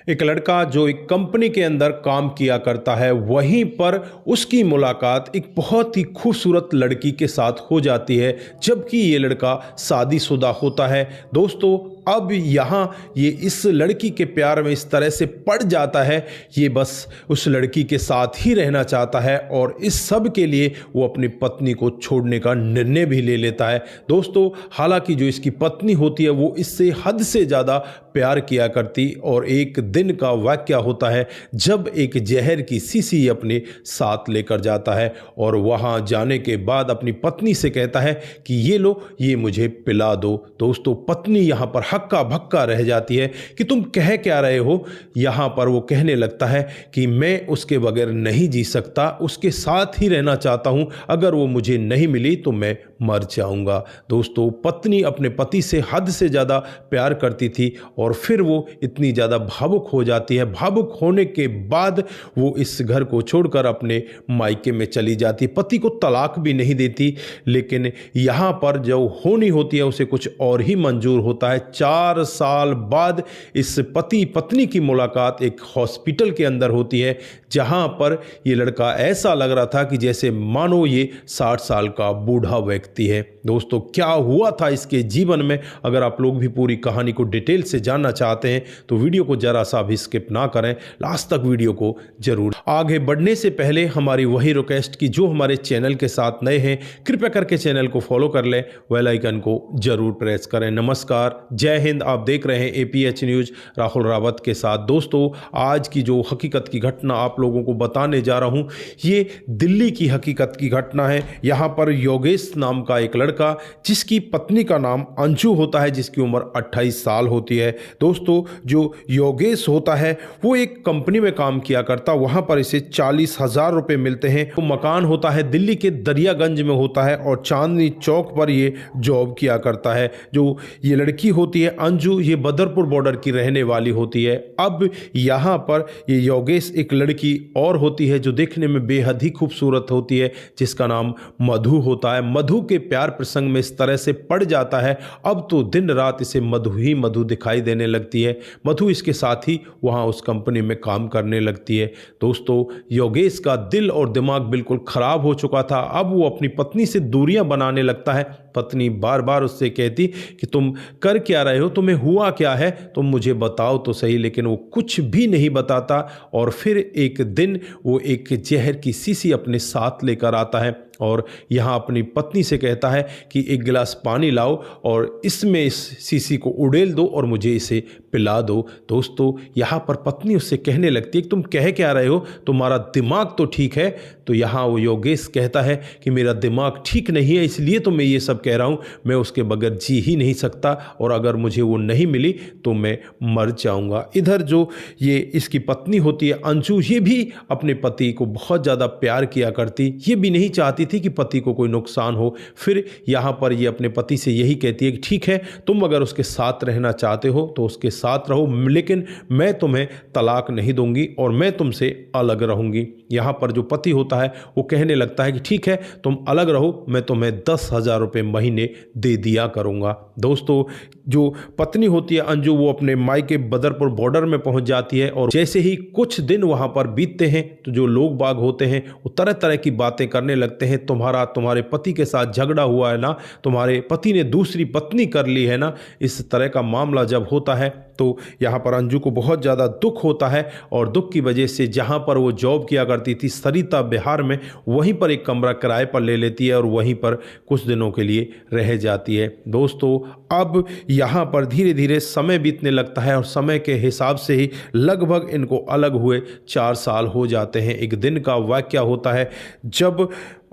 एक लड़का जो एक कंपनी के अंदर काम किया करता है, वहीं पर उसकी मुलाकात एक बहुत ही खूबसूरत लड़की के साथ हो जाती है, जबकि ये लड़का शादीशुदा होता है। दोस्तों, अब यहाँ ये इस लड़की के प्यार में इस तरह से पड़ जाता है, ये बस उस लड़की के साथ ही रहना चाहता है और इस सब के लिए वो अपनी पत्नी को छोड़ने का निर्णय भी ले लेता है। दोस्तों, हालांकि जो इसकी पत्नी होती है वो इससे हद से ज़्यादा प्यार किया करती, और एक दिन का वाक़या होता है जब एक जहर की शीशी अपने साथ लेकर जाता है और वहाँ जाने के बाद अपनी पत्नी से कहता है कि ये लो, ये मुझे पिला दो। दोस्तों, पत्नी यहाँ पर हक्का भक्का रह जाती है कि तुम कह क्या रहे हो। यहाँ पर वो कहने लगता है कि मैं उसके बगैर नहीं जी सकता, उसके साथ ही रहना चाहता हूँ, अगर वो मुझे नहीं मिली तो मैं मर जाऊँगा। दोस्तों, पत्नी अपने पति से हद से ज़्यादा प्यार करती थी और फिर वो इतनी ज़्यादा भावुक हो जाती है। भावुक होने के बाद वो इस घर को छोड़कर अपने मायके में चली जाती, पति को तलाक भी नहीं देती। लेकिन यहाँ पर जो होनी होती है उसे कुछ और ही मंजूर होता है। 4 साल बाद इस पति पत्नी की मुलाकात एक हॉस्पिटल के अंदर होती है, जहाँ पर ये लड़का ऐसा लग रहा था कि जैसे मानो ये 60 साल का बूढ़ा व्यक्ति है। दोस्तों, क्या हुआ था इसके जीवन में, अगर आप लोग भी पूरी कहानी को डिटेल से जानना चाहते हैं तो वीडियो को जरा सा भी स्किप ना करें, लास्ट तक वीडियो को जरूर। आगे बढ़ने से पहले हमारी वही रिक्वेस्ट की जो हमारे चैनल के साथ नए हैं, कृपया करके चैनल को फॉलो कर लें, बेल आइकन को जरूर प्रेस करें। नमस्कार, जय हिंद। आप देख रहे हैं APH न्यूज राहुल रावत के साथ। दोस्तों, आज की जो हकीकत की घटना आप लोगों को बताने जा रहा हूं, ये दिल्ली की हकीकत की घटना है। यहाँ पर योगेश नाम का एक लड़का, जिसकी पत्नी का नाम अंजू होता है, जिसकी उम्र 28 साल होती है। दोस्तों, जो योगेश होता है वो एक कंपनी में काम किया करता, वहाँ पर इसे 40,000 रुपये मिलते हैं। वो मकान होता है दिल्ली के दरियागंज में होता है और चांदनी चौक पर ये जॉब किया करता है। जो ये लड़की होती है अंजू, ये बदरपुर बॉर्डर की रहने वाली होती है। अब यहाँ पर ये योगेश एक लड़की और होती है जो देखने में बेहद ही खूबसूरत होती है, जिसका नाम मधु होता है। मधु के प्यार प्रसंग में इस तरह से पड़ जाता है, अब तो दिन रात इसे मधु ही मधु दिखाई देने लगती है। मधु इसके साथ ही वहाँ उस कंपनी में काम करने लगती है। दोस्तों, योगेश का दिल और दिमाग बिल्कुल खराब हो चुका था। अब वो अपनी पत्नी से दूरियां बनाने लगता है। पत्नी बार बार उससे कहती कि तुम कर क्या रहे हो, तुम्हें हुआ क्या है, तुम मुझे बताओ तो सही। लेकिन वो कुछ भी नहीं बताता और फिर एक दिन वो एक जहर की शीशी अपने साथ लेकर आता है और यहाँ अपनी पत्नी से कहता है कि एक गिलास पानी लाओ और इसमें इस शीशी को उड़ेल दो और मुझे इसे पिला दो। दोस्तों, यहाँ पर पत्नी उससे कहने लगती है कि तुम कह क्या रहे हो, तुम्हारा दिमाग तो ठीक है। तो यहाँ वो योगेश कहता है कि मेरा दिमाग ठीक नहीं है, इसलिए तो मैं ये सब कह रहा हूँ, मैं उसके बगैर जी ही नहीं सकता और अगर मुझे वो नहीं मिली तो मैं मर जाऊँगा। इधर जो ये इसकी पत्नी होती है अंजू, ये भी अपने पति को बहुत ज़्यादा प्यार किया करती, ये भी नहीं चाहती थी कि पति को कोई नुकसान हो। फिर यहाँ पर ये अपने पति से यही कहती है कि ठीक है, तुम अगर उसके साथ रहना चाहते हो तो उसके साथ रहो, लेकिन मैं तुम्हें तलाक नहीं दूंगी और मैं तुमसे अलग रहूंगी। यहाँ पर जो पति होता है वो कहने लगता है कि ठीक है, तुम अलग रहो, मैं तुम्हें 10,000 रुपये महीने दे दिया करूँगा। दोस्तों, जो पत्नी होती है अंजू, वो अपने मायके बदरपुर बॉर्डर में पहुंच जाती है और जैसे ही कुछ दिन वहां पर बीतते हैं तो जो लोग बाग होते हैं वो तरह तरह की बातें करने लगते हैं। तुम्हारे पति के साथ झगड़ा हुआ है ना, तुम्हारे पति ने दूसरी पत्नी कर ली है ना, इस तरह का मामला जब होता है तो यहाँ पर अंजू को बहुत ज़्यादा दुख होता है और दुख की वजह से जहाँ पर वो जॉब किया करती थी सरिता बिहार में, वहीं पर एक कमरा किराए पर ले लेती है और वहीं पर कुछ दिनों के लिए रह जाती है। दोस्तों, अब यहाँ पर धीरे धीरे समय बीतने लगता है और समय के हिसाब से ही लगभग इनको अलग हुए 4 साल हो जाते हैं। एक दिन का वाक़या होता है जब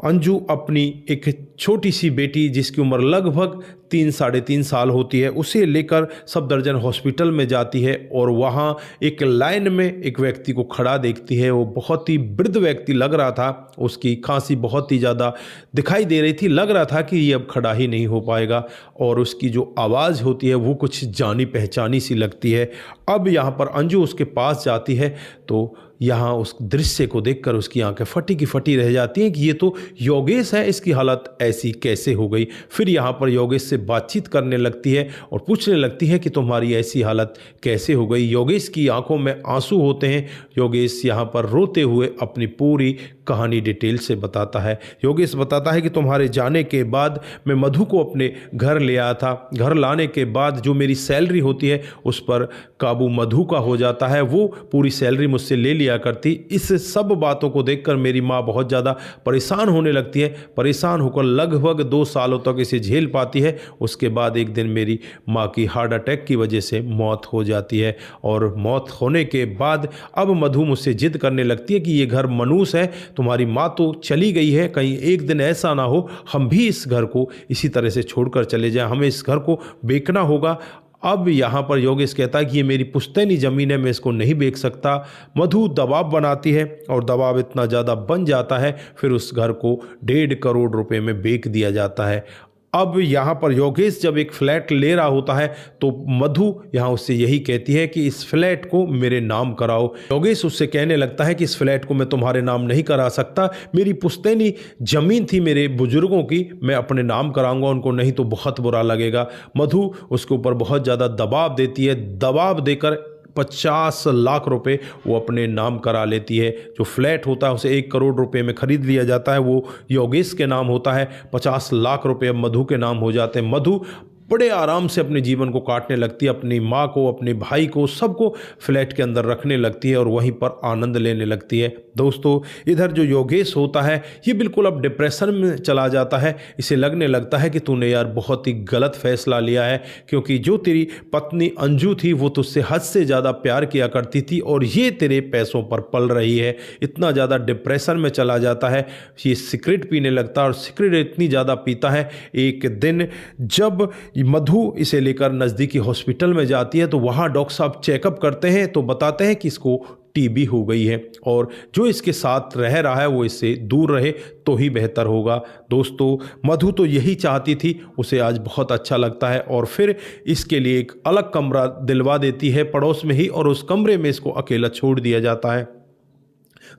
अंजू अपनी एक छोटी सी बेटी, जिसकी उम्र लगभग 3-3.5 साल होती है, उसे लेकर सफदरजंग हॉस्पिटल में जाती है और वहाँ एक लाइन में एक व्यक्ति को खड़ा देखती है। वो बहुत ही वृद्ध व्यक्ति लग रहा था, उसकी खांसी बहुत ही ज़्यादा दिखाई दे रही थी, लग रहा था कि ये अब खड़ा ही नहीं हो पाएगा और उसकी जो आवाज़ होती है वो कुछ जानी पहचानी सी लगती है। अब यहाँ पर अंजू उसके पास जाती है तो यहाँ उस दृश्य को देखकर उसकी आंखें फटी की फटी रह जाती हैं कि ये तो योगेश है, इसकी हालत ऐसी कैसे हो गई। फिर यहाँ पर योगेश से बातचीत करने लगती है और पूछने लगती है कि तुम्हारी ऐसी हालत कैसे हो गई। योगेश की आंखों में आंसू होते हैं। योगेश यहाँ पर रोते हुए अपनी पूरी कहानी डिटेल से बताता है। योगेश बताता है कि तुम्हारे जाने के बाद मैं मधु को अपने घर ले आया था। घर लाने के बाद जो मेरी सैलरी होती है उस पर काबू मधु का हो जाता है। वो पूरी सैलरी मुझसे ले लिया करती। इस सब बातों को देखकर मेरी माँ बहुत ज़्यादा परेशान होने लगती है। परेशान होकर लगभग 2 सालों तक इसे झेल पाती है। उसके बाद एक दिन मेरी माँ की हार्ट अटैक की वजह से मौत हो जाती है और मौत होने के बाद अब मधु मुझसे जिद करने लगती है कि ये घर मनूस है, तुम्हारी माँ तो चली गई है, कहीं एक दिन ऐसा ना हो हम भी इस घर को इसी तरह से छोड़कर चले जाएं, हमें इस घर को बेचना होगा। अब यहाँ पर योगेश कहता है कि ये मेरी पुश्तैनी ज़मीन है, मैं इसको नहीं बेच सकता। मधु दबाव बनाती है और दबाव इतना ज़्यादा बन जाता है फिर उस घर को 1.5 करोड़ रुपए में बेच दिया जाता है। अब यहाँ पर योगेश जब एक फ्लैट ले रहा होता है तो मधु यहाँ उससे यही कहती है कि इस फ्लैट को मेरे नाम कराओ। योगेश उससे कहने लगता है कि इस फ्लैट को मैं तुम्हारे नाम नहीं करा सकता, मेरी पुश्तैनी ज़मीन थी मेरे बुजुर्गों की, मैं अपने नाम कराऊंगा उनको, नहीं तो बहुत बुरा लगेगा। मधु उसके ऊपर बहुत ज़्यादा दबाव देती है। दबाव देकर 50 लाख रुपए वो अपने नाम करा लेती है। जो फ्लैट होता है उसे 1 करोड़ रुपए में खरीद लिया जाता है, वो योगेश के नाम होता है। 50 लाख रुपए अब मधु के नाम हो जाते हैं। मधु बड़े आराम से अपने जीवन को काटने लगती है, अपनी माँ को, अपने भाई को, सबको फ्लैट के अंदर रखने लगती है और वहीं पर आनंद लेने लगती है। दोस्तों इधर जो योगेश होता है ये बिल्कुल अब डिप्रेशन में चला जाता है। इसे लगने लगता है कि तूने यार बहुत ही गलत फैसला लिया है, क्योंकि जो तेरी पत्नी अंजू थी वो तुझसे हद से ज़्यादा प्यार किया करती थी और ये तेरे पैसों पर पल रही है। इतना ज़्यादा डिप्रेशन में चला जाता है, ये सिगरेट पीने लगता है और सिगरेट इतनी ज़्यादा पीता है। एक दिन जब मधु इसे लेकर नज़दीकी हॉस्पिटल में जाती है तो वहाँ डॉक्टर साहब चेकअप करते हैं तो बताते हैं कि इसको टीबी हो गई है और जो इसके साथ रह रहा है वो इससे दूर रहे तो ही बेहतर होगा। दोस्तों मधु तो यही चाहती थी, उसे आज बहुत अच्छा लगता है और फिर इसके लिए एक अलग कमरा दिलवा देती है पड़ोस में ही और उस कमरे में इसको अकेला छोड़ दिया जाता है।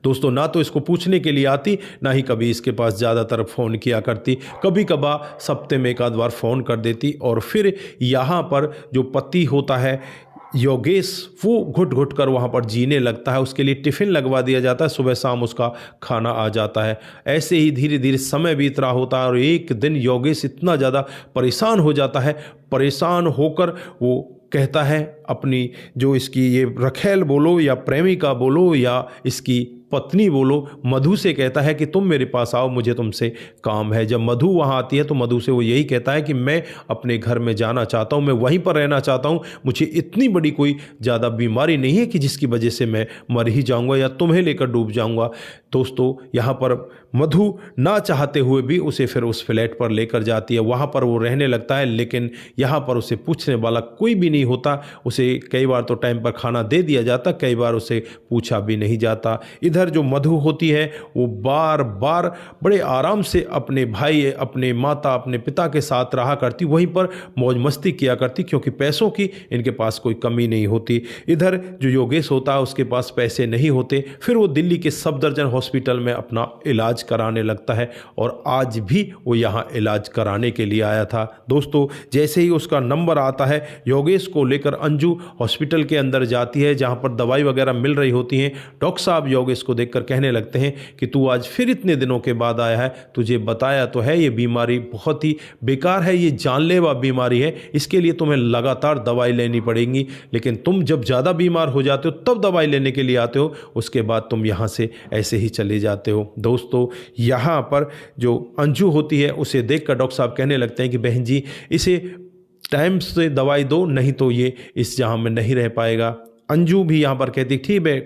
दोस्तों ना तो इसको पूछने के लिए आती, ना ही कभी इसके पास ज़्यादातर फ़ोन किया करती। कभी कभार हफ्ते में 1 आध बार फ़ोन कर देती और फिर यहाँ पर जो पति होता है योगेश वो घुट घुट कर वहाँ पर जीने लगता है। उसके लिए टिफ़िन लगवा दिया जाता है, सुबह शाम उसका खाना आ जाता है। ऐसे ही धीरे धीरे समय बीत रहा होता है और एक दिन योगेश इतना ज़्यादा परेशान हो जाता है, परेशान होकर वो कहता है अपनी जो इसकी ये रखेल बोलो या प्रेमिका बोलो या इसकी पत्नी बोलो, मधु से कहता है कि तुम मेरे पास आओ, मुझे तुमसे काम है। जब मधु वहाँ आती है तो मधु से वो यही कहता है कि मैं अपने घर में जाना चाहता हूँ, मैं वहीं पर रहना चाहता हूँ, मुझे इतनी बड़ी कोई ज़्यादा बीमारी नहीं है कि जिसकी वजह से मैं मर ही जाऊँगा या तुम्हें लेकर डूब जाऊँगा। दोस्तों यहाँ पर मधु ना चाहते हुए भी उसे फिर उस फ्लैट पर लेकर जाती है, वहाँ पर वो रहने लगता है। लेकिन यहाँ पर उसे पूछने वाला कोई भी नहीं होता। उसे कई बार तो टाइम पर खाना दे दिया जाता, कई बार उसे पूछा भी नहीं जाता। इधर जो मधु होती है वो बार बार बड़े आराम से अपने भाई, अपने माता, अपने पिता के साथ रहा करती, वहीं पर मौज मस्ती किया करती, क्योंकि पैसों की इनके पास कोई कमी नहीं होती। इधर जो योगेश होता है उसके पास पैसे नहीं होते, फिर वो दिल्ली के सफदरजंग हॉस्पिटल में अपना इलाज कराने लगता है और आज भी वो यहाँ इलाज कराने के लिए आया था। दोस्तों जैसे ही उसका नंबर आता है योगेश को लेकर अंजू हॉस्पिटल के अंदर जाती है जहाँ पर दवाई वगैरह मिल रही होती हैं। डॉक्टर साहब योगेश को देखकर कहने लगते हैं कि तू आज फिर इतने दिनों के बाद आया है, तुझे बताया तो है ये बीमारी बहुत ही बेकार है, ये जानलेवा बीमारी है, इसके लिए तुम्हें लगातार दवाई लेनी पड़ेगी, लेकिन तुम जब ज़्यादा बीमार हो जाते हो तब दवाई लेने के लिए आते हो, उसके बाद तुम यहाँ से ऐसे ही चले जाते हो। दोस्तों यहाँ पर जो अंजू होती है उसे देखकर डॉक्टर साहब कहने लगते हैं कि बहन जी इसे टाइम से दवाई दो, नहीं तो ये इस जहां में नहीं रह पाएगा। अंजू भी यहाँ पर कहती ठीक है,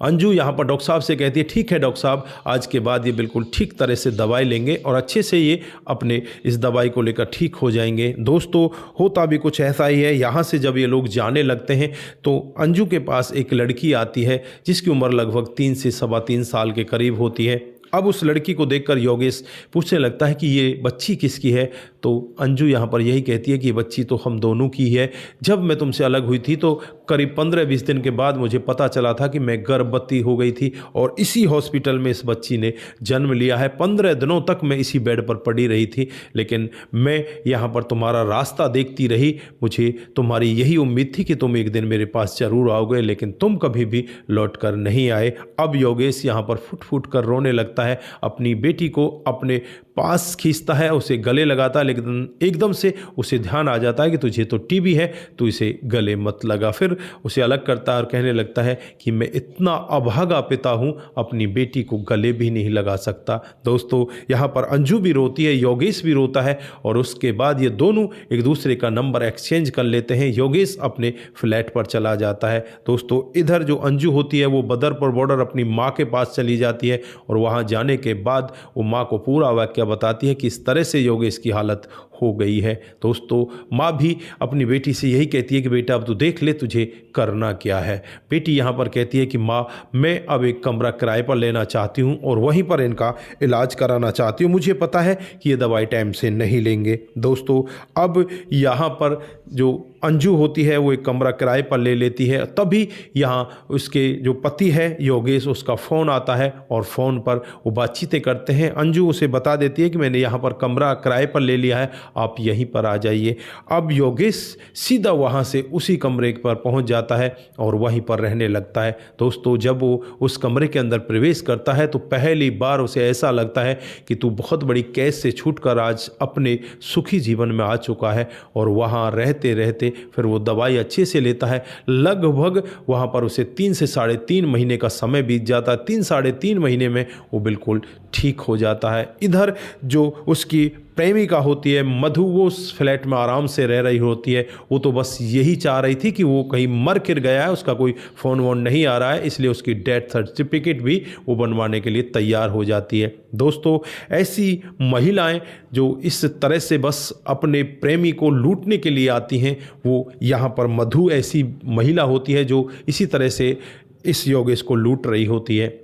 अंजू यहाँ पर डॉक्टर साहब से कहती है ठीक है डॉक्टर साहब, आज के बाद ये बिल्कुल ठीक तरह से दवाई लेंगे और अच्छे से ये अपने इस दवाई को लेकर ठीक हो जाएंगे। दोस्तों होता भी कुछ ऐसा ही है। यहाँ से जब ये लोग जाने लगते हैं तो अंजू के पास एक लड़की आती है जिसकी उम्र लगभग 3 से 3.25 साल के करीब होती है। अब उस लड़की को देखकर योगेश पूछने लगता है कि ये बच्ची किसकी है। तो अंजू यहाँ पर यही कहती है कि ये बच्ची तो हम दोनों की है। जब मैं तुमसे अलग हुई थी तो करीब 15-20 दिन के बाद मुझे पता चला था कि मैं गर्भवती हो गई थी और इसी हॉस्पिटल में इस बच्ची ने जन्म लिया है। 15 दिनों तक मैं इसी बेड पर पड़ी रही थी, लेकिन मैं यहाँ पर तुम्हारा रास्ता देखती रही। मुझे तुम्हारी यही उम्मीद थी कि तुम एक दिन मेरे पास जरूर आओगे, लेकिन तुम कभी भी लौट कर नहीं आए। अब योगेश यहाँ पर फुट फुट कर रोने लगता है, अपनी बेटी को अपने पास खींचता है, उसे गले लगाता है, लेकिन एकदम से उसे ध्यान आ जाता है कि तुझे तो टीबी है, तू इसे गले मत लगा। फिर उसे अलग करता है और कहने लगता है कि मैं इतना अभागा पिता हूँ, अपनी बेटी को गले भी नहीं लगा सकता। दोस्तों, यहाँ पर अंजू भी रोती है, योगेश भी रोता है और उसके बाद ये दोनों एक दूसरे का नंबर एक्सचेंज कर लेते हैं। योगेश अपने फ्लैट पर चला जाता है। दोस्तों, इधर जो अंजू होती है वो बदरपुर बॉर्डर अपनी माँ के पास चली जाती है और वहाँ जाने के बाद वो माँ को पूरा वाकया बताती है कि इस तरह से योगेश की हालत हो गई है। दोस्तों, माँ भी अपनी बेटी से यही कहती है कि बेटा अब तू देख ले तुझे करना क्या है। बेटी यहाँ पर कहती है कि माँ, मैं अब एक कमरा किराए पर लेना चाहती हूँ और वहीं पर इनका इलाज कराना चाहती हूँ। मुझे पता है कि ये दवाई टाइम से नहीं लेंगे। दोस्तों, अब यहाँ पर जो अंजू होती है वो एक कमरा किराए पर ले लेती है। तभी यहाँ उसके जो पति है योगेश, उसका फ़ोन आता है और फ़ोन पर वो बातचीतें करते हैं। अंजू उसे बता देती है कि मैंने यहाँ पर कमरा किराए पर ले लिया है, आप यहीं पर आ जाइए। अब योगेश सीधा वहाँ से उसी कमरे पर पहुँच जाता है और वहीं पर रहने लगता है। दोस्तों, जब वो उस कमरे के अंदर प्रवेश करता है तो पहली बार उसे ऐसा लगता है कि तू बहुत बड़ी कैद से छूटकर आज अपने सुखी जीवन में आ चुका है। और वहाँ रहते रहते फिर वो दवाई अच्छे से लेता है। लगभग वहाँ पर उसे 3 से 3.5 महीने का समय बीत जाता है। 3-3.5 महीने में वो बिल्कुल ठीक हो जाता है। इधर जो उसकी प्रेमिका होती है मधु, वो उस फ्लैट में आराम से रह रही होती है। वो तो बस यही चाह रही थी कि वो कहीं मर गिर गया है, उसका कोई फ़ोन वोन नहीं आ रहा है, इसलिए उसकी डेथ सर्टिफिकेट भी वो बनवाने के लिए तैयार हो जाती है। दोस्तों, ऐसी महिलाएं जो इस तरह से बस अपने प्रेमी को लूटने के लिए आती हैं, वो यहाँ पर मधु ऐसी महिला होती है जो इसी तरह से इस योगेश को लूट रही होती है।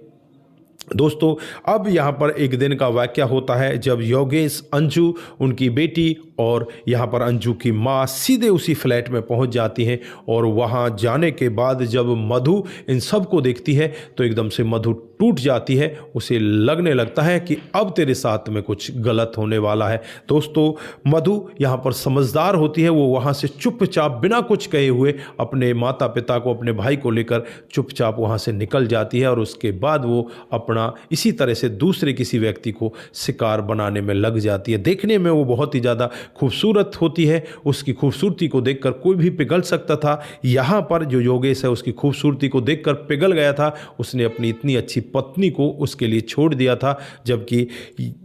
दोस्तों, अब यहाँ पर एक दिन का वाकया होता है जब योगेश, अंजू, उनकी बेटी और यहाँ पर अंजू की माँ सीधे उसी फ्लैट में पहुँच जाती हैं। और वहाँ जाने के बाद जब मधु इन सब को देखती है तो एकदम से मधु टूट जाती है। उसे लगने लगता है कि अब तेरे साथ में कुछ गलत होने वाला है। दोस्तों, मधु यहाँ पर समझदार होती है, वो वहाँ से चुपचाप बिना कुछ कहे हुए अपने माता पिता को, अपने भाई को लेकर चुपचाप वहाँ से निकल जाती है और उसके बाद वो अपना इसी तरह से दूसरे किसी व्यक्ति को शिकार बनाने में लग जाती है। देखने में वो बहुत ही ज़्यादा खूबसूरत होती है, उसकी खूबसूरती को देखकर कोई भी पिघल सकता था। यहाँ पर जो योगेश है उसकी खूबसूरती को देखकर पिघल गया था। उसने अपनी इतनी अच्छी पत्नी को उसके लिए छोड़ दिया था, जबकि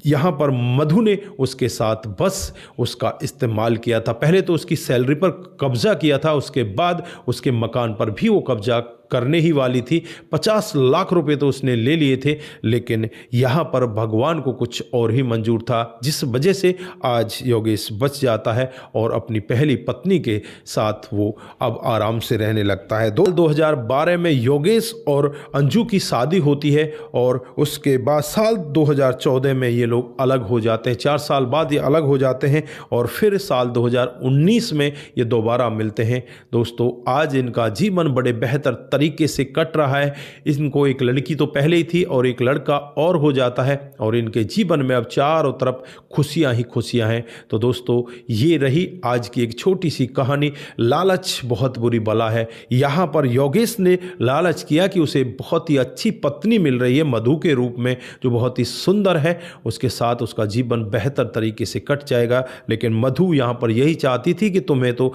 यहाँ पर मधु ने उसके साथ बस उसका इस्तेमाल किया था। पहले तो उसकी सैलरी पर कब्जा किया था, उसके बाद उसके मकान पर भी वो कब्जा करने ही वाली थी। 50 लाख रुपए तो उसने ले लिए थे, लेकिन यहाँ पर भगवान को कुछ और ही मंजूर था, जिस वजह से आज योगेश बच जाता है और अपनी पहली पत्नी के साथ वो अब आराम से रहने लगता है। 2012 में योगेश और अंजू की शादी होती है और उसके बाद साल 2014 में ये लोग अलग हो जाते हैं। 4 साल बाद ये अलग हो जाते हैं और फिर साल 2019 में ये दोबारा मिलते हैं। दोस्तों, आज इनका जीवन बड़े बेहतर तरीके से कट रहा है। इनको एक लड़की तो पहले ही थी और एक लड़का और हो जाता है और इनके जीवन में अब चारों तरफ खुशियां ही खुशियां हैं। तो दोस्तों, ये रही आज की एक छोटी सी कहानी। लालच बहुत बुरी बला है। यहाँ पर योगेश ने लालच किया कि उसे बहुत ही अच्छी पत्नी मिल रही है मधु के रूप में, जो बहुत ही सुंदर है, उसके साथ उसका जीवन बेहतर तरीके से कट जाएगा। लेकिन मधु यहाँ पर यही चाहती थी कि तुम्हें तो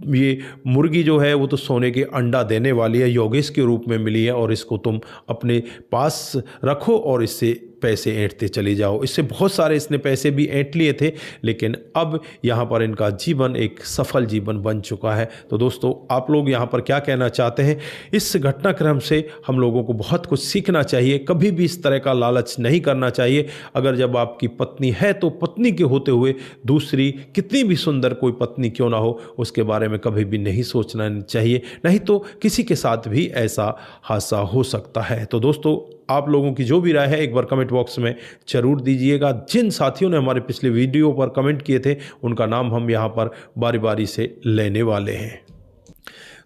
ये मुर्गी जो है वो तो सोने के अंडा देने वाली है, योगेश के रूप में मिली है और इसको तुम अपने पास रखो और इससे पैसे ऐंठते चले जाओ। इससे बहुत सारे इसने पैसे भी ऐंठ लिए थे, लेकिन अब यहाँ पर इनका जीवन एक सफल जीवन बन चुका है। तो दोस्तों, आप लोग यहाँ पर क्या कहना चाहते हैं? इस घटनाक्रम से हम लोगों को बहुत कुछ सीखना चाहिए। कभी भी इस तरह का लालच नहीं करना चाहिए। अगर जब आपकी पत्नी है तो पत्नी के होते हुए दूसरी कितनी भी सुंदर कोई पत्नी क्यों ना हो, उसके बारे में कभी भी नहीं सोचना चाहिए, नहीं तो किसी के साथ भी ऐसा हादसा हो सकता है। तो दोस्तों, आप लोगों की जो भी राय है एक बार कमेंट बॉक्स में ज़रूर दीजिएगा। जिन साथियों ने हमारे पिछले वीडियो पर कमेंट किए थे उनका नाम हम यहाँ पर बारी बारी से लेने वाले हैं।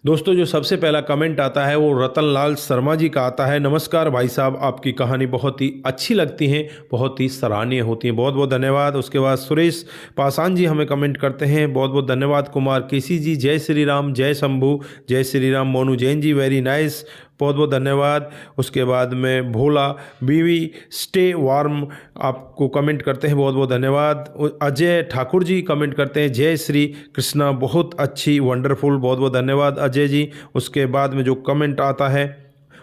दोस्तों, जो सबसे पहला कमेंट आता है वो रतनलाल शर्मा जी का आता है। नमस्कार भाई साहब, आपकी कहानी बहुत ही अच्छी लगती है, बहुत ही सराहनीय होती है, बहुत बहुत धन्यवाद। उसके बाद सुरेश पासवान जी हमें कमेंट करते हैं, बहुत बहुत धन्यवाद। कुमार केसी जी, जय श्री राम, जय शंभू, जय श्री राम। मोनू जैन जी, वेरी नाइस, बहुत बहुत धन्यवाद। उसके बाद में भोला बीवी स्टे वार्म आपको कमेंट करते हैं, बहुत बहुत धन्यवाद। अजय ठाकुर जी कमेंट करते हैं, जय श्री कृष्णा, बहुत अच्छी, वंडरफुल, बहुत बहुत धन्यवाद अजय जी। उसके बाद में जो कमेंट आता है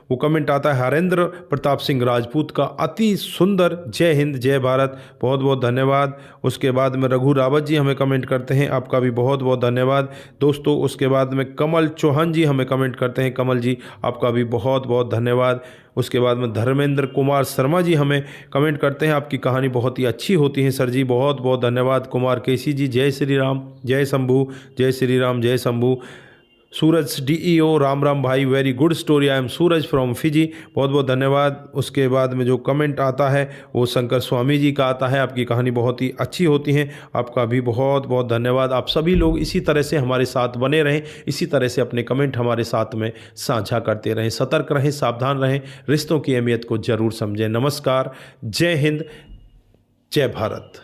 वो कमेंट आता है हरेंद्र प्रताप सिंह राजपूत का, अति सुंदर, जय हिंद जय भारत, बहुत बहुत धन्यवाद। उसके बाद में रघु रावत जी हमें कमेंट करते हैं, आपका भी बहुत बहुत धन्यवाद दोस्तों। उसके बाद में कमल चौहान जी हमें कमेंट करते हैं, कमल जी आपका भी बहुत बहुत धन्यवाद। उसके बाद में धर्मेंद्र कुमार शर्मा जी हमें कमेंट करते हैं, आपकी कहानी बहुत ही अच्छी होती है सर जी, बहुत बहुत धन्यवाद। कुमार केसी जी, जय श्री राम, जय शंभू, जय श्री राम, जय शंभू। सूरज डीईओ, राम राम भाई, very good story, I am Suraj from Fiji, बहुत बहुत धन्यवाद। उसके बाद में जो कमेंट आता है वो शंकर स्वामी जी का आता है, आपकी कहानी बहुत ही अच्छी होती है, आपका भी बहुत बहुत धन्यवाद। आप सभी लोग इसी तरह से हमारे साथ बने रहें, इसी तरह से अपने कमेंट हमारे साथ में साझा करते रहें, सतर्क रहें, सावधान रहें, रिश्तों की अहमियत को ज़रूर समझें। नमस्कार, जय हिंद, जय भारत।